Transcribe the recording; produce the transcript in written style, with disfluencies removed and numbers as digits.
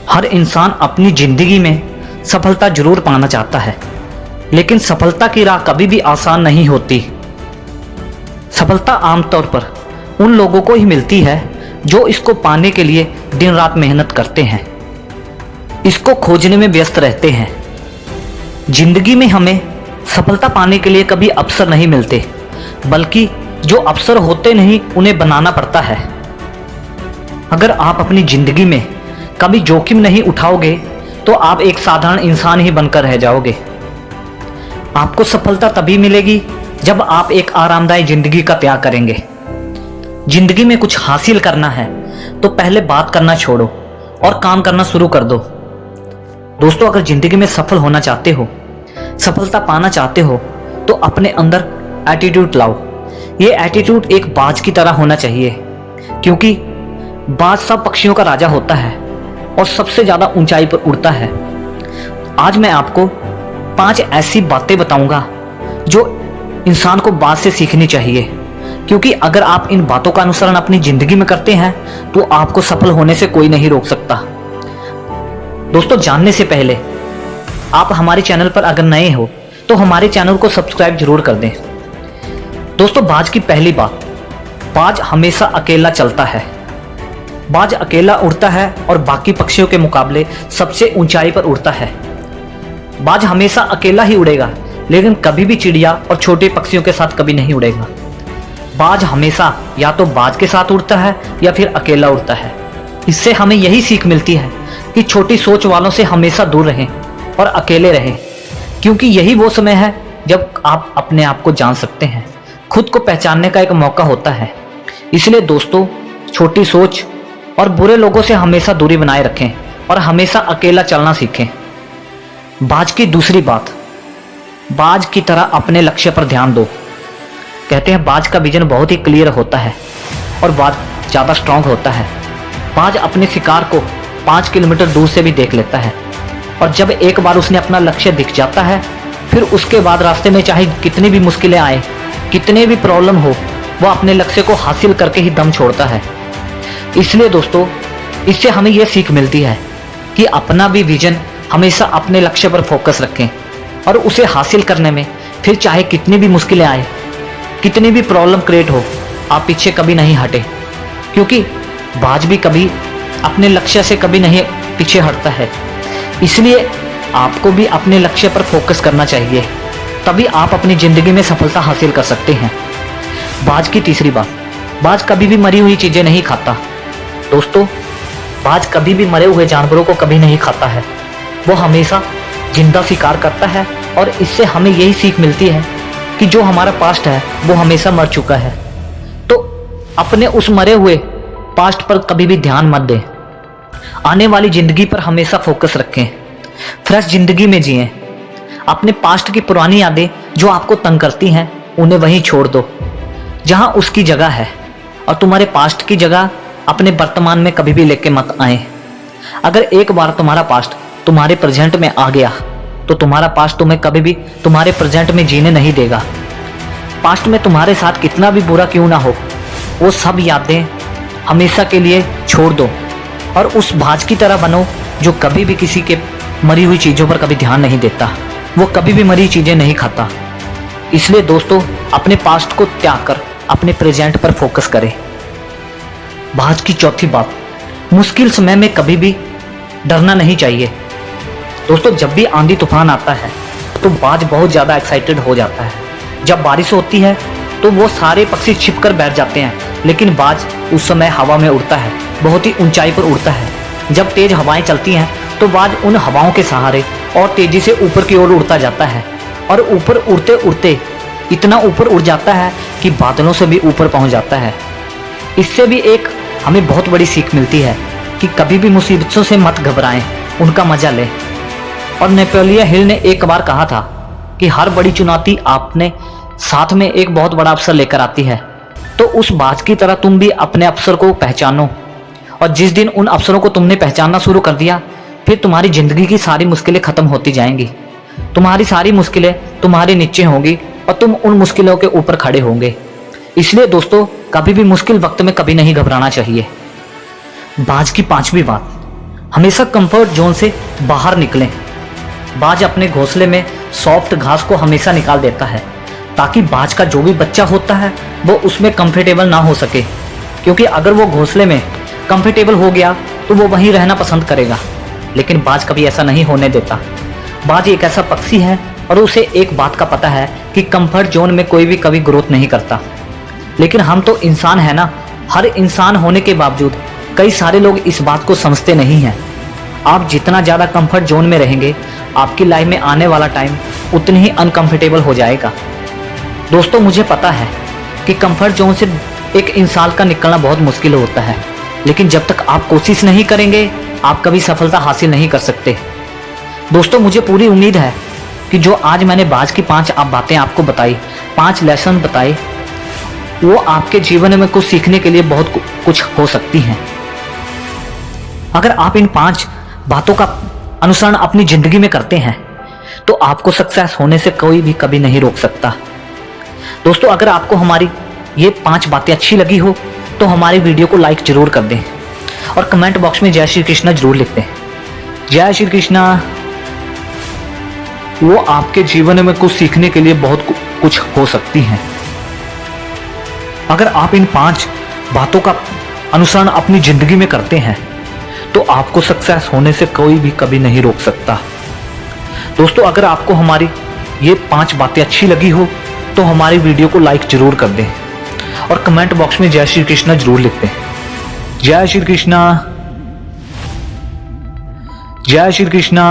हर इंसान अपनी जिंदगी में सफलता जरूर पाना चाहता है, लेकिन सफलता की राह कभी भी आसान नहीं होती। सफलता आमतौर पर उन लोगों को ही मिलती है जो इसको पाने के लिए दिन रात मेहनत करते हैं, इसको खोजने में व्यस्त रहते हैं। जिंदगी में हमें सफलता पाने के लिए कभी अवसर नहीं मिलते, बल्कि जो अवसर होते नहीं उन्हें बनाना पड़ता है। अगर आप अपनी जिंदगी में कभी जोखिम नहीं उठाओगे तो आप एक साधारण इंसान ही बनकर रह जाओगे। आपको सफलता तभी मिलेगी जब आप एक आरामदायक जिंदगी का त्याग करेंगे। जिंदगी में कुछ हासिल करना है तो पहले बात करना छोड़ो और काम करना शुरू कर दो। दोस्तों, अगर जिंदगी में सफल होना चाहते हो, सफलता पाना चाहते हो, तो अपने अंदर एटीट्यूड लाओ। ये एटीट्यूड एक बाज की तरह होना चाहिए, क्योंकि बाज सब पक्षियों का राजा होता है और सबसे ज्यादा ऊंचाई पर उड़ता है। आज मैं आपको 5 ऐसी बातें बताऊंगा जो इंसान को बाज से सीखनी चाहिए, क्योंकि अगर आप इन बातों का अनुसरण अपनी जिंदगी में करते हैं तो आपको सफल होने से कोई नहीं रोक सकता। दोस्तों, जानने से पहले आप हमारे चैनल पर अगर नए हो तो हमारे चैनल को सब्सक्राइब जरूर कर दें। दोस्तों, बाज की पहली बात, बाज हमेशा अकेला चलता है। बाज अकेला उड़ता है और बाकी पक्षियों के मुकाबले सबसे ऊंचाई पर उड़ता है। बाज हमेशा अकेला ही उड़ेगा, लेकिन कभी भी चिड़िया और छोटे पक्षियों के साथ कभी नहीं उड़ेगा। बाज हमेशा या तो बाज के साथ उड़ता है या फिर अकेला उड़ता है। इससे हमें यही सीख मिलती है कि छोटी सोच वालों से हमेशा दूर रहें और अकेले रहें, क्योंकि यही वो समय है जब आप अपने आप को जान सकते हैं। खुद को पहचानने का एक मौका होता है। इसलिए दोस्तों, छोटी सोच और बुरे लोगों से हमेशा दूरी बनाए रखें और हमेशा अकेला चलना सीखें। बाज की दूसरी बात, बाज की तरह अपने लक्ष्य पर ध्यान दो। कहते हैं बाज का विजन बहुत ही क्लियर होता है और बाज ज़्यादा स्ट्रांग होता है। बाज अपने शिकार को 5 किलोमीटर दूर से भी देख लेता है, और जब एक बार उसने अपना लक्ष्य दिख जाता है, फिर उसके बाद रास्ते में चाहे कितनी भी मुश्किलें आए, कितने भी प्रॉब्लम हो, वह अपने लक्ष्य को हासिल करके ही दम छोड़ता है। इसलिए दोस्तों, इससे हमें यह सीख मिलती है कि अपना भी विजन हमेशा अपने लक्ष्य पर फोकस रखें और उसे हासिल करने में फिर चाहे कितनी भी मुश्किलें आए, कितनी भी प्रॉब्लम क्रिएट हो, आप पीछे कभी नहीं हटे, क्योंकि बाज भी कभी अपने लक्ष्य से कभी नहीं पीछे हटता है। इसलिए आपको भी अपने लक्ष्य पर फोकस करना चाहिए, तभी आप अपनी जिंदगी में सफलता हासिल कर सकते हैं। बाज की तीसरी बात, बाज कभी भी मरी हुई चीजें नहीं खाता। दोस्तों, बाज कभी भी मरे हुए जानवरों को कभी नहीं खाता है, वो हमेशा जिंदा शिकार करता है। और इससे हमें यही सीख मिलती है कि जो हमारा पास्ट है वो हमेशा मर चुका है, तो अपने उस मरे हुए पास्ट पर कभी भी ध्यान मत दें। आने वाली जिंदगी पर हमेशा फोकस रखें, फ्रेश जिंदगी में जिएं। अपने पास्ट की पुरानी यादें जो आपको तंग करती हैं उन्हें वहीं छोड़ दो जहां उसकी जगह है, और तुम्हारे पास्ट की जगह अपने वर्तमान में कभी भी लेके मत आए। अगर एक बार तुम्हारा पास्ट तुम्हारे प्रेजेंट में आ गया तो तुम्हारा पास्ट तुम्हें कभी भी तुम्हारे प्रेजेंट में जीने नहीं देगा। पास्ट में तुम्हारे साथ कितना भी बुरा क्यों ना हो, वो सब यादें हमेशा के लिए छोड़ दो और उस बाज की तरह बनो जो कभी भी किसी के मरी हुई चीज़ों पर कभी ध्यान नहीं देता, वो कभी भी मरी चीज़ें नहीं खाता। इसलिए दोस्तों, अपने पास्ट को त्याग कर अपने प्रेजेंट पर फोकस करें। बाज की चौथी बात, मुश्किल समय में कभी भी डरना नहीं चाहिए। दोस्तों, जब भी आंधी तूफान आता है तो बाज बहुत ज़्यादा एक्साइटेड हो जाता है। जब बारिश होती है तो वो सारे पक्षी छिप कर बैठ जाते हैं, लेकिन बाज उस समय हवा में उड़ता है, बहुत ही ऊंचाई पर उड़ता है। जब तेज हवाएं चलती हैं तो बाज उन हवाओं के सहारे और तेजी से ऊपर की ओर उड़ता जाता है, और ऊपर उड़ते उड़ते इतना ऊपर उड़ जाता है कि बादलों से भी ऊपर पहुंच जाता है। इससे भी एक हमें बहुत बड़ी सीख मिलती है कि कभी भी मुसीबतों से मत घबराएं, उनका मजा लें। और नेपोलियन हिल ने एक बार कहा था कि हर बड़ी चुनौती आपने साथ में एक बहुत बड़ा अवसर लेकर आती है, तो उस बाज की तरह तुम भी अपने अवसर को पहचानो, और जिस दिन उन अवसरों को तुमने पहचानना शुरू कर दिया, फिर तुम्हारी जिंदगी की सारी मुश्किलें खत्म होती जाएंगी। तुम्हारी सारी मुश्किलें तुम्हारे नीचे होंगी और तुम उन मुश्किलों के ऊपर खड़े होंगे। इसलिए दोस्तों, कभी भी मुश्किल वक्त में कभी नहीं घबराना चाहिए। बाज की पांचवी बात, हमेशा कंफर्ट जोन से बाहर निकलें। बाज अपने घोंसले में सॉफ्ट घास को हमेशा निकाल देता है ताकि बाज का जो भी बच्चा होता है वो उसमें कंफर्टेबल ना हो सके, क्योंकि अगर वो घोंसले में कंफर्टेबल हो गया तो वो वहीं रहना पसंद करेगा। लेकिन बाज कभी ऐसा नहीं होने देता। बाज एक ऐसा पक्षी है और उसे एक बात का पता है कि कंफर्ट जोन में कोई भी कभी ग्रोथ नहीं करता। लेकिन हम तो इंसान है ना, हर इंसान होने के बावजूद कई सारे लोग इस बात को समझते नहीं हैं। आप जितना ज़्यादा कंफर्ट जोन में रहेंगे, आपकी लाइफ में आने वाला टाइम उतनी ही अनकंफर्टेबल हो जाएगा। दोस्तों, मुझे पता है कि कंफर्ट जोन से एक इंसान का निकलना बहुत मुश्किल होता है, लेकिन जब तक आप कोशिश नहीं करेंगे आप कभी सफलता हासिल नहीं कर सकते। दोस्तों, मुझे पूरी उम्मीद है कि जो आज मैंने बाज की 5 बातें आपको बताई, 5 लेसन बताए, वो आपके जीवन में कुछ सीखने के लिए बहुत कुछ हो सकती हैं। अगर आप इन 5 बातों का अनुसरण अपनी जिंदगी में करते हैं तो आपको सक्सेस होने से कोई भी कभी नहीं रोक सकता। दोस्तों, अगर आपको हमारी ये 5 बातें अच्छी लगी हो तो हमारी वीडियो को लाइक जरूर कर दें और कमेंट बॉक्स में जय श्री कृष्णा जरूर लिख दें। जय श्री कृष्णा। वो आपके जीवन में कुछ सीखने के लिए बहुत कुछ हो सकती हैं। अगर आप इन 5 बातों का अनुसरण अपनी जिंदगी में करते हैं तो आपको सक्सेस होने से कोई भी कभी नहीं रोक सकता। दोस्तों, अगर आपको हमारी ये 5 बातें अच्छी लगी हो तो हमारी वीडियो को लाइक जरूर कर दें और कमेंट बॉक्स में जय श्री कृष्णा जरूर लिख दें। जय श्री कृष्णा। जय श्री कृष्णा।